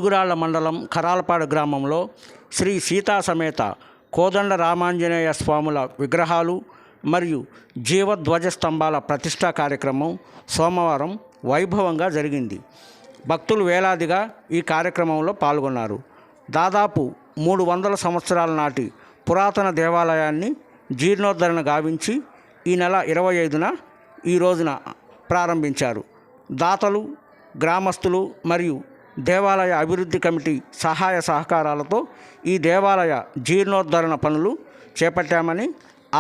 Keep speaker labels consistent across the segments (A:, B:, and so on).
A: పిడుగురాళ్ల మండలం కరాలపాడు గ్రామంలో శ్రీ సీతా సమేత కోదండ రామాంజనేయ స్వాముల విగ్రహాలు మరియు జీవధ్వజ స్తంభాల ప్రతిష్టా కార్యక్రమం సోమవారం వైభవంగా జరిగింది. భక్తులు వేలాదిగా ఈ కార్యక్రమంలో పాల్గొన్నారు. దాదాపు 300 సంవత్సరాల నాటి పురాతన దేవాలయాన్ని జీర్ణోద్ధరణ గావించి ఈ నెల 25న ఈ రోజున ప్రారంభించారు. దాతలు, గ్రామస్తులు మరియు దేవాలయ అభివృద్ధి కమిటీ సహాయ సహకారాలతో ఈ దేవాలయ జీర్ణోద్ధరణ పనులు చేపట్టామని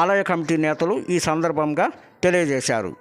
A: ఆలయ కమిటీ నేతలు ఈ సందర్భంగా తెలియజేశారు.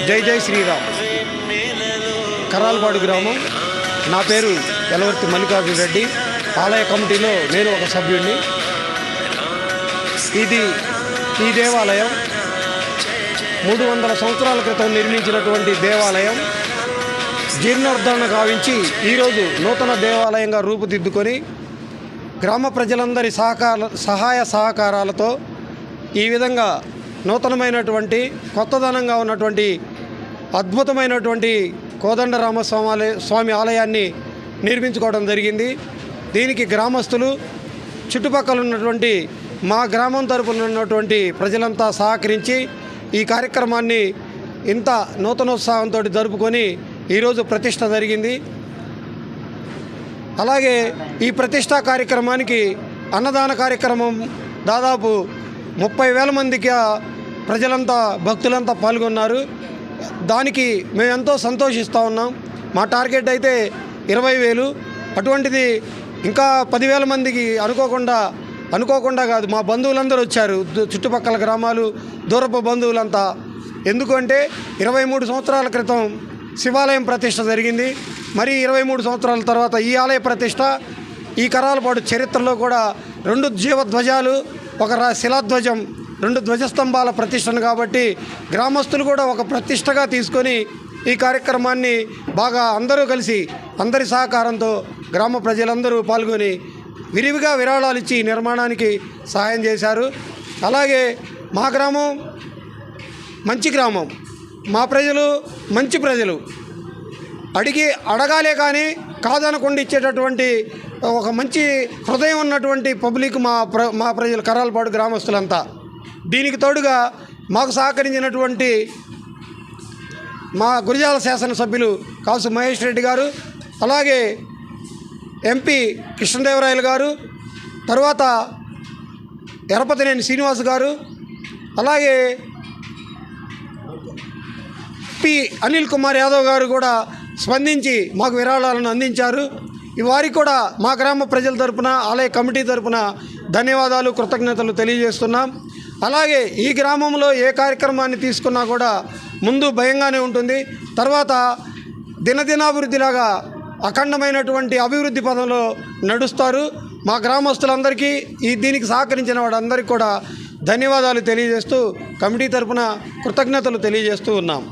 B: జై జై శ్రీరామ్. కరాలపాడు గ్రామం. నా పేరు ఎలవర్తి మల్లికార్జున రెడ్డి. ఆలయ కమిటీలో నేను ఒక సభ్యుడిని. ఈ దేవాలయం 300 సంవత్సరాల క్రితం నిర్మించినటువంటి దేవాలయం జీర్ణోద్ధరణ గావించి ఈరోజు నూతన దేవాలయంగా రూపుదిద్దుకొని గ్రామ ప్రజలందరి సహాయ సహకారాలతో ఈ విధంగా నూతనమైనటువంటి కొత్తదనంగా ఉన్నటువంటి అద్భుతమైనటువంటి కోదండరామస్వామి ఆలయాన్ని నిర్మించుకోవడం జరిగింది. దీనికి గ్రామస్తులు, చుట్టుపక్కల ఉన్నటువంటి మా గ్రామం తరపున ఉన్నటువంటి ప్రజలంతా సహకరించి ఈ కార్యక్రమాన్ని ఇంత నూతనోత్సాహంతో జరుపుకొని ఈరోజు ప్రతిష్ట జరిగింది. అలాగే ఈ ప్రతిష్టా కార్యక్రమానికి అన్నదాన కార్యక్రమం దాదాపు 30,000 మందికి ప్రజలంతా, భక్తులంతా పాల్గొన్నారు. దానికి మేము ఎంతో సంతోషిస్తూ ఉన్నాం. మా టార్గెట్ అయితే 20,000. అటువంటిది ఇంకా 10,000 మందికి అనుకోకుండా కాదు, మా బంధువులందరూ వచ్చారు. చుట్టుపక్కల గ్రామాలు, దూరపు బంధువులంతా. ఎందుకంటే 23 సంవత్సరాల క్రితం శివాలయం ప్రతిష్ట జరిగింది. మరి 23 సంవత్సరాల తర్వాత ఈ ఆలయ ప్రతిష్ట. ఈ కరాలపాడు చరిత్రలో కూడా 2 జీవధ్వజాలు, ఒక శిలాధ్వజం, 2 ధ్వజస్తంభాల ప్రతిష్టను కాబట్టి గ్రామస్తులు కూడా ఒక ప్రతిష్టగా తీసుకొని ఈ కార్యక్రమాన్ని బాగా అందరూ కలిసి, అందరి సహకారంతో గ్రామ ప్రజలందరూ పాల్గొని విరివిగా విరాళాలు ఇచ్చి నిర్మాణానికి సహాయం చేశారు. అలాగే మా గ్రామం మంచి గ్రామం, మా ప్రజలు మంచి ప్రజలు. అడగాలే కానీ కాదనకుండా ఇచ్చేటటువంటి ఒక మంచి హృదయం ఉన్నటువంటి పబ్లిక్ మా ప్రజలు, కరాలపాడు గ్రామస్తులంతా. దీనికి తోడుగా మాకు సహకరించినటువంటి మా గురిజాల శాసనసభ్యులు కాసు మహేష్ రెడ్డి గారు, అలాగే ఎంపీ కృష్ణదేవరాయలు గారు, తర్వాత ఎరపతినేని శ్రీనివాస్ గారు, అలాగే పి అనిల్ కుమార్ యాదవ్ గారు కూడా స్పందించి మాకు విరాళాలను అందించారు. వారికి కూడా మా గ్రామ ప్రజల తరపున, ఆలయ కమిటీ తరపున ధన్యవాదాలు, కృతజ్ఞతలు తెలియజేస్తున్నాం. అలాగే ఈ గ్రామంలో ఏ కార్యక్రమాన్ని తీసుకున్నా కూడా ముందు భయంగానే ఉంటుంది, తర్వాత దినదినాభివృద్ధిలాగా అఖండమైనటువంటి అభివృద్ధి పదంలో నడుస్తారు. మా గ్రామస్తులందరికీ దీనికి సహకరించిన వాడందరికీ కూడా ధన్యవాదాలు తెలియజేస్తూ కమిటీ తరపున కృతజ్ఞతలు తెలియజేస్తూ ఉన్నాం.